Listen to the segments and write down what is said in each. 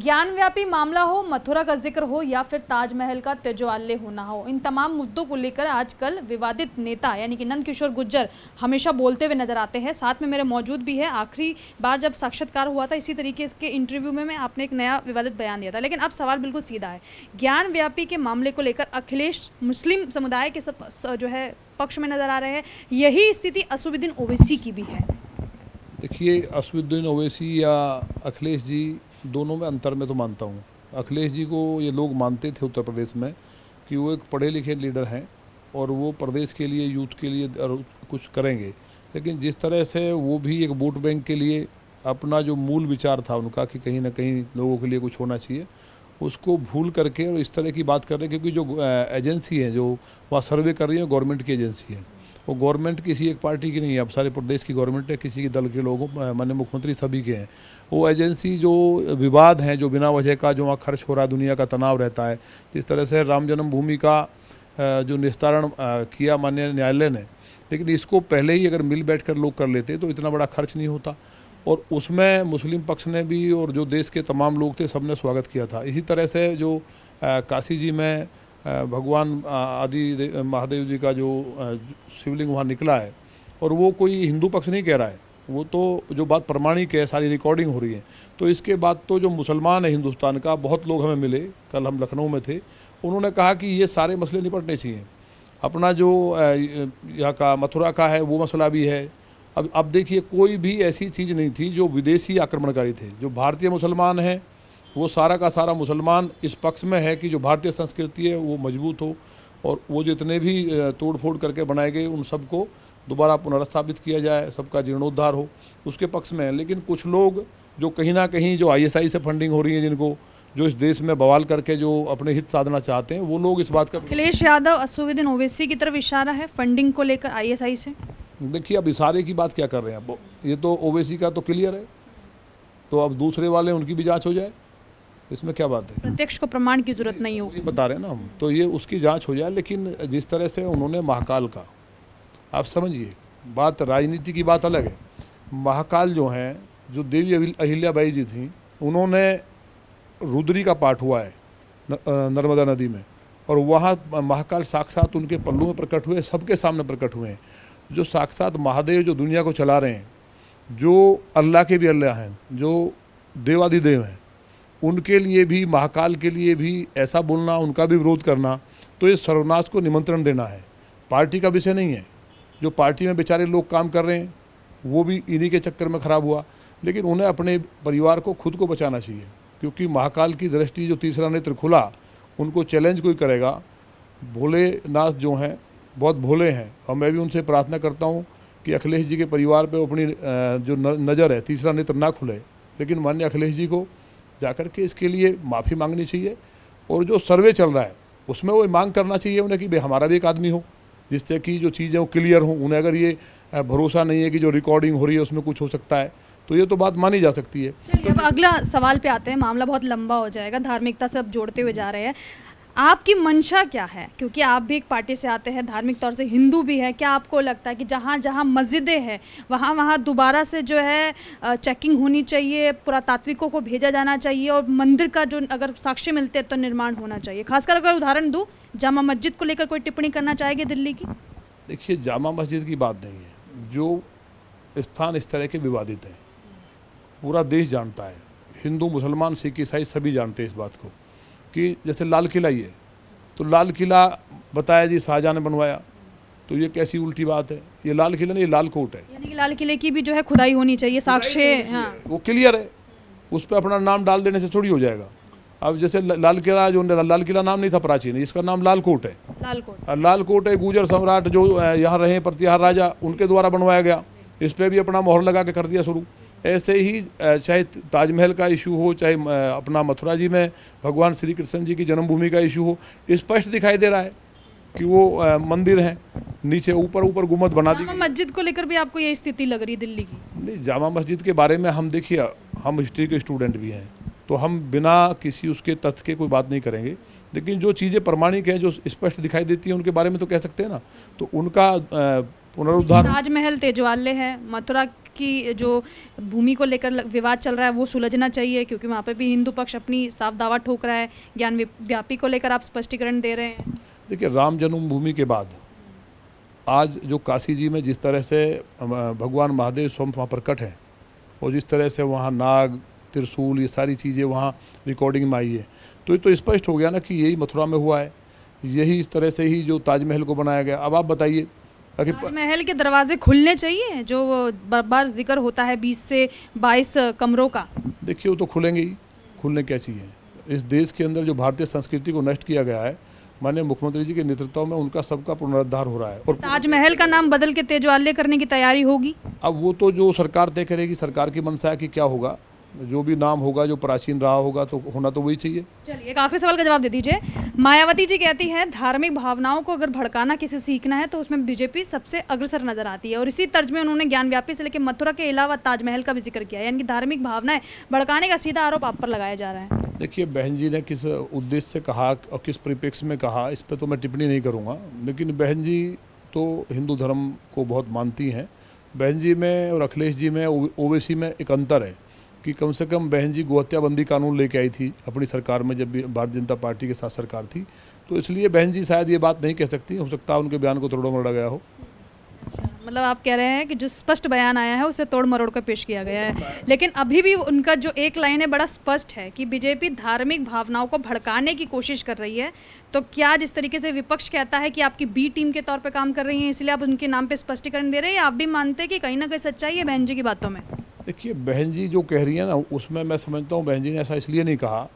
ज्ञानव्यापी मामला हो, मथुरा का जिक्र हो या फिर ताजमहल का तेजोआल्य होना हो, इन तमाम मुद्दों को लेकर आजकल विवादित नेता यानी कि नंदकिशोर गुर्जर हमेशा बोलते हुए नजर आते हैं। साथ में मेरे मौजूद भी है। आखिरी बार जब साक्षात्कार हुआ था इसी तरीके के इंटरव्यू में आपने एक नया विवादित बयान दिया था, लेकिन अब सवाल बिल्कुल सीधा है। ज्ञानव्यापी के मामले को लेकर अखिलेश मुस्लिम समुदाय के सब जो है पक्ष में नजर आ रहे हैं। यही स्थिति असदुद्दीन ओवैसी की भी है। देखिए, असदुद्दीन ओवैसी या अखिलेश जी दोनों में अंतर मैं तो मानता हूँ। अखिलेश जी को ये लोग मानते थे उत्तर प्रदेश में कि वो एक पढ़े लिखे लीडर हैं और वो प्रदेश के लिए, यूथ के लिए कुछ करेंगे। लेकिन जिस तरह से वो भी एक वोट बैंक के लिए अपना जो मूल विचार था उनका कि कहीं ना कहीं लोगों के लिए कुछ होना चाहिए, उसको भूल करके और इस तरह की बात कर रहे हैं। क्योंकि जो एजेंसी है जो वहाँ सर्वे कर रही है गवर्नमेंट की एजेंसी है, वो गवर्नमेंट किसी एक पार्टी की नहीं है, अब सारे प्रदेश की गवर्नमेंट है, किसी के दल के लोगों, माननीय मुख्यमंत्री सभी के हैं। वो एजेंसी जो विवाद हैं, जो बिना वजह का जो वहाँ खर्च हो रहा है, दुनिया का तनाव रहता है, जिस तरह से राम जन्मभूमि का जो निस्तारण किया माननीय न्यायालय ने, लेकिन इसको पहले ही अगर मिल बैठ कर लोग कर लेते तो इतना बड़ा खर्च नहीं होता। और उसमें मुस्लिम पक्ष ने भी और जो देश के तमाम लोग थे सबने स्वागत किया था। इसी तरह से जो काशी जी में भगवान आदि महादेव जी का जो शिवलिंग वहाँ निकला है, और वो कोई हिंदू पक्ष नहीं कह रहा है, वो तो जो बात प्रमाणिक है, सारी रिकॉर्डिंग हो रही है। तो इसके बाद तो जो मुसलमान है हिंदुस्तान का, बहुत लोग हमें मिले, कल हम लखनऊ में थे, उन्होंने कहा कि ये सारे मसले निपटने चाहिए। अपना जो यहाँ का मथुरा का है वो मसला भी है। अब देखिए, कोई भी ऐसी चीज़ नहीं थी जो विदेशी आक्रमणकारी थे। जो भारतीय मुसलमान हैं वो सारा का सारा मुसलमान इस पक्ष में है कि जो भारतीय संस्कृति है वो मजबूत हो, और वो जितने भी तोड़ फोड़ करके बनाए गए उन सबको दोबारा पुनर्स्थापित किया जाए, सबका जीर्णोद्धार हो, उसके पक्ष में है। लेकिन कुछ लोग जो कहीं ना कहीं जो आईएसआई से फंडिंग हो रही है, जिनको जो इस देश में बवाल करके जो अपने हित साधना चाहते हैं, वो लोग इस बात का। अखिलेश यादव असदुद्दीन ओवैसी की तरफ इशारा है फंडिंग को लेकर आईएसआई से। देखिए, अब इशारे की बात क्या कर रहे हैं, अब ये तो ओवैसी का तो क्लियर है, तो अब दूसरे वाले उनकी भी जांच हो जाए, इसमें क्या बात है। प्रत्यक्ष को प्रमाण की जरूरत नहीं होगी, बता रहे हैं ना हम, तो ये उसकी जांच हो जाए। लेकिन जिस तरह से उन्होंने महाकाल का, आप समझिए, बात राजनीति की बात अलग है। महाकाल जो हैं, जो देवी अहिल्याबाई जी थी, उन्होंने रुद्री का पाठ हुआ है नर्मदा नदी में, और वहाँ महाकाल साक्षात उनके पल्लू में प्रकट हुए, सबके सामने प्रकट हुए हैं। जो साक्षात महादेव जो दुनिया को चला रहे हैं, जो अल्लाह के भी अल्लाह हैं, जो देवादिदेव हैं, उनके लिए भी, महाकाल के लिए भी ऐसा बोलना, उनका भी विरोध करना, तो ये सर्वनाश को निमंत्रण देना है। पार्टी का विषय नहीं है। जो पार्टी में बेचारे लोग काम कर रहे हैं वो भी इन्हीं के चक्कर में ख़राब हुआ। लेकिन उन्हें अपने परिवार को, खुद को बचाना चाहिए, क्योंकि महाकाल की दृष्टि, जो तीसरा नेत्र खुला, उनको चैलेंज कोई करेगा। भोलेनाथ जो हैं बहुत भोले हैं, और मैं भी उनसे प्रार्थना करता हूँ कि अखिलेश जी के परिवार पे अपनी जो नज़र है, तीसरा नेत्र ना खुले। लेकिन माननीय अखिलेश जी को जाकर के इसके लिए माफ़ी मांगनी चाहिए, और जो सर्वे चल रहा है उसमें वो मांग करना चाहिए उन्हें कि भाई हमारा भी एक आदमी हो, जिससे कि जो चीज़ें वो क्लियर हों। उन्हें अगर ये भरोसा नहीं है कि जो रिकॉर्डिंग हो रही है उसमें कुछ हो सकता है, तो ये तो बात मानी जा सकती है। चलिए अब अगला सवाल पे आते हैं। मामला बहुत लंबा हो जाएगा, धार्मिकता से अब जोड़ते हुए जा रहे हैं। आपकी मंशा क्या है, क्योंकि आप भी एक पार्टी से आते हैं, धार्मिक तौर से हिंदू भी है। क्या आपको लगता है कि जहाँ जहाँ मस्जिदें हैं वहाँ दोबारा से जो है चेकिंग होनी चाहिए, पुरातात्विकों को भेजा जाना चाहिए, और मंदिर का जो अगर साक्ष्य मिलते हैं तो निर्माण होना चाहिए? खासकर अगर उदाहरण दूँ, जामा मस्जिद को लेकर कोई टिप्पणी करना चाहेंगे दिल्ली की? देखिए, जामा मस्जिद की बात नहीं है। जो स्थान इस तरह के विवादित हैं, पूरा देश जानता है, हिंदू, मुसलमान, सिख, ईसाई सभी जानते हैं इस बात को, कि जैसे लाल किला ही है, तो लाल किला बताया जी शाहजहाँ ने बनवाया, तो ये कैसी उल्टी बात है। ये लाल किला नहीं, ये लाल कोट है। यानी कि लाल किले की भी जो है खुदाई होनी चाहिए, साक्ष्य। हाँ, वो क्लियर है, उस पर अपना नाम डाल देने से थोड़ी हो जाएगा। अब जैसे लाल किला, जो लाल किला नाम नहीं था प्राचीन, इसका नाम लाल कोट है। लाल कोट, लाल कोट है, गुर्जर सम्राट जो यहाँ रहे, प्रतिहार राजा, उनके द्वारा बनवाया गया। इस पर भी अपना मोहर लगा के कर दिया शुरू। ऐसे ही चाहे ताजमहल का इशू हो, चाहे अपना मथुरा जी में भगवान श्री कृष्ण जी की जन्मभूमि का इशू हो, स्पष्ट दिखाई दे रहा है कि वो मंदिर हैं, नीचे ऊपर गुम्बद बना दी। जामा मस्जिद को लेकर भी आपको ये स्थिति लग रही दिल्ली की? नहीं, जामा मस्जिद के बारे में हम, देखिए, हम हिस्ट्री के स्टूडेंट भी हैं, तो हम बिना किसी उसके तथ्य के कोई बात नहीं करेंगे। लेकिन जो चीज़ें प्रमाणिक हैं, जो स्पष्ट दिखाई देती हैं, उनके बारे में तो कह सकते हैं ना। तो उनका पुनरुद्धार। ताजमहल तेजोआल्य है, मथुरा की जो भूमि को लेकर विवाद चल रहा है वो सुलझना चाहिए, क्योंकि वहाँ पे भी हिंदू पक्ष अपनी साफ दावा ठोक रहा है। ज्ञान व्यापी को लेकर आप स्पष्टीकरण दे रहे हैं। देखिए, राम जन्मभूमि के बाद आज जो काशी जी में जिस तरह से भगवान महादेव स्वयं वहाँ प्रकट हैं और जिस तरह से वहाँ नाग, त्रिशूल, ये सारी चीज़ें वहाँ रिकॉर्डिंग में आई है, तो ये तो स्पष्ट हो गया ना कि यही मथुरा में हुआ है, यही इस तरह से ही जो ताजमहल को बनाया गया। अब आप बताइए कि ताजमहल के दरवाजे खुलने चाहिए, जो बार बार जिक्र होता है 20 से 22 कमरों का। देखिए, वो तो खुलेंगे ही, खुलने क्या चाहिए। इस देश के अंदर जो भारतीय संस्कृति को नष्ट किया गया है, माननीय मुख्यमंत्री जी के नेतृत्व में उनका सबका पुनरुद्धार हो रहा है। और ताजमहल का नाम बदल के तेजवाल्य करने की तैयारी होगी। अब वो तो जो सरकार तय करेगी, सरकार की मंशा है कि क्या होगा। जो भी नाम होगा, जो प्राचीन रहा होगा, तो होना तो वही चाहिए। चलिए, एक आखिरी सवाल का जवाब दे दीजिए। मायावती जी कहती है धार्मिक भावनाओं को अगर भड़काना किसी सीखना है तो उसमें बीजेपी सबसे अग्रसर नजर आती है, और इसी तर्ज में उन्होंने ज्ञान व्यापी से लेकर मथुरा के अलावा ताजमहल का भी जिक्र किया, यानी कि धार्मिक भावनाएं भड़काने का सीधा आरोप आप पर लगाया जा रहा है। देखिए, बहन जी ने किस उद्देश्य से कहा और किस परिप्रेक्ष्य में कहा, इस पर तो मैं टिप्पणी नहीं करूँगा, लेकिन बहन जी तो हिंदू धर्म को बहुत मानती हैं। बहन जी में और अखिलेश जी में, ओवैसी में एक अंतर है कि कम से कम बहन जी गोहत्याबंदी कानून लेके आई थी अपनी सरकार में, जब भी भारतीय जनता पार्टी के साथ सरकार थी, तो इसलिए बहन जी शायद ये बात नहीं कह सकती। हो सकता है उनके बयान को तोड़ मरोड़ा गया हो। मतलब आप कह रहे हैं कि जो स्पष्ट बयान आया है उसे तोड़ मरोड़ कर पेश किया गया है, लेकिन अभी भी उनका जो एक लाइन है बड़ा स्पष्ट है कि बीजेपी धार्मिक भावनाओं को भड़काने की कोशिश कर रही है। तो क्या जिस तरीके से विपक्ष कहता है कि आपकी बी टीम के तौर पर काम कर रही है, इसलिए आप उनके नाम पर स्पष्टीकरण दे रहे हैं, या आप भी मानते हैं कि कहीं ना कहीं सच्चाई है बहन जी की बातों में? देखिए, बहन जी जो कह रही है ना, उसमें मैं समझता हूँ बहन जी ने ऐसा इसलिए नहीं कहा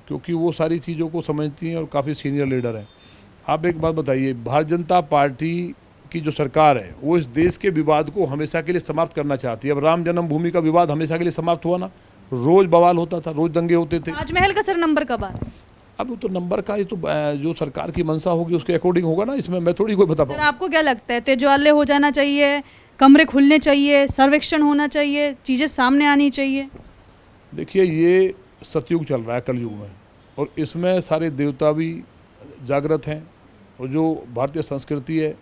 क्योंकि वो सारी चीज़ों को समझती हैं और काफ़ी सीनियर लीडर हैं। आप एक बात बताइए, भारतीय जनता पार्टी की जो सरकार है वो इस देश के विवाद को हमेशा के लिए समाप्त करना चाहती है। अब राम जन्मभूमि का विवाद हमेशा के लिए समाप्त हुआ ना, रोज़ बवाल होता था, रोज़ दंगे होते थे। ताजमहल का सर नंबर कब आया? अब वो तो नंबर का, ये तो जो सरकार की मंशा होगी उसके अकॉर्डिंग होगा ना, इसमें मैं थोड़ी कोई बता पाऊँ। आपको क्या लगता है, तेजवाल्य हो जाना चाहिए, कमरे खुलने चाहिए, सर्वेक्षण होना चाहिए, चीज़ें सामने आनी चाहिए? देखिए, ये सतयुग चल रहा है, कलयुग में, और इसमें सारे देवता भी जागृत हैं, और जो भारतीय संस्कृति है,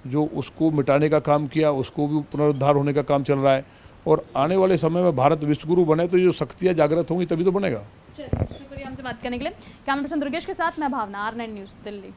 जो उसको मिटाने का काम किया, उसको भी पुनरुद्धार होने का काम चल रहा है। और आने वाले समय में भारत विश्वगुरु बने तो ये जो शक्तियाँ जागृत होंगी तभी तो बनेगा। चलिए, शुक्रिया हमसे बात करने के लिए। कैमरा पर्सन दुर्गेश के साथ मैं भावना, R9 न्यूज़, दिल्ली।